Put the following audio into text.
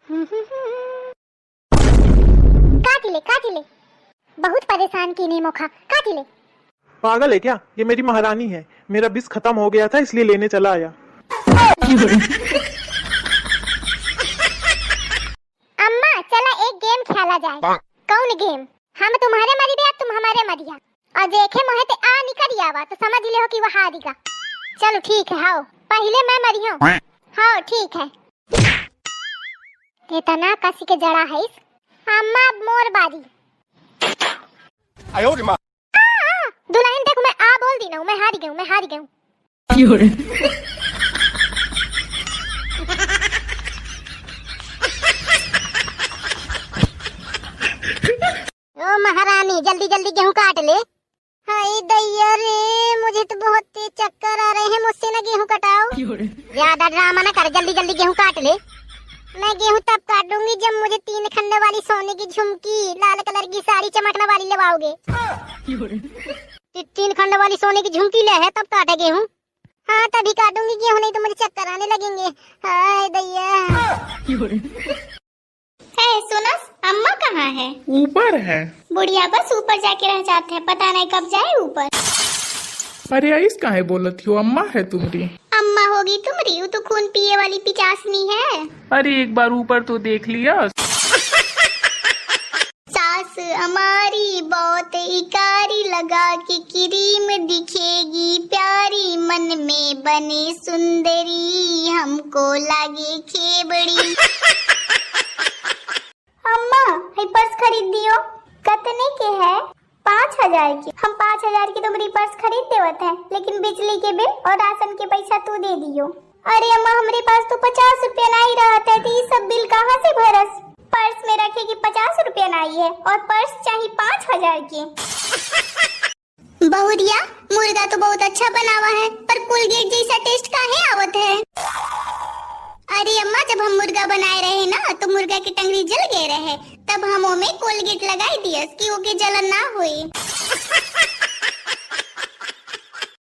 काट ले बहुत परेशान की नहीं मोखा, काट ले। पागल है क्या? ये मेरी महारानी है। मेरा बिस खत्म हो गया था इसलिए लेने चला आया। अम्मा चला एक गेम खेला जाए। कौन गेम? हम तुम्हारे मरिया तुम हमारे मरिया और देखे मोहे ते आ निकल आवा तो समझ ले हो कि वह हारेगा। चलो ठीक है, हाओ पहले मैं मरी हूँ। हाँ ठीक है। इतना कसी के जड़ा है इस। अम्मा मोर बारी। दुल्हन देखो मैं आ बोल दी ना, मैं हार गई हूँ। ओ महारानी जल्दी जल्दी गेहूं काट ले। हाय दैया रे, मुझे तो बहुत तेज चक्कर आ रहे हैं, मुझसे ना गेहूं कटाओ। ज्यादा ड्रामा ना कर, जल्दी जल्दी गेहूं काट ले। मैं गेहूं तब काटूंगी जब मुझे 3 खंड वाली सोने की झुमकी, लाल कलर की साड़ी चमकने वाली लगाओगे। 3 खंड वाली सोने की झुमकी ले है तब काटे गेहूं। हाँ तभी काटूंगी गेहूं, नहीं तो मुझे चक्कर आने लगेंगे। हाय दैया। सुनो अम्मा कहाँ है? ऊपर है। बुढ़िया बस ऊपर जाके रह जाते हैं, पता नहीं कब जाए ऊपर। अरे आइस काहे बोलत हो? अम्मा है तुम्हारी। अम्मा होगी तुम्हारी, वो तो खून पिए वाली पिचासनी है। अरे एक बार ऊपर तो देख लिया। सास हमारी बहुत इकारी, लगा के क्रीम दिखेगी प्यारी, मन में बने सुंदरी, हमको लगे खेबड़ी। अम्मा ये पर्स खरीद दियो। कितने के है? 5000 की। हम 5000 की तुम्हारी पर्स खरीद देवत है, लेकिन बिजली के बिल और राशन के पैसा तू दे दियो। अरे अम्मा हमारे पास तो 50 रुपया नहीं रहता है, तो ये सब बिल कहाँ से भरस? पर्स में रखेगी 50 रुपया नहीं है और पर्स चाहिए 5000 की। बहुरिया मुर्गा तो बहुत अच्छा बनावा है, पर कोलगेट जैसा टेस्ट काहे आवत है? अरे अम्मा जब हम मुर्गा बनाए रहे ना तो मुर्गा की टंगरी जल गए रहे, तब हम में कोलगेट लगाई दियस कि ओके जलन ना होए।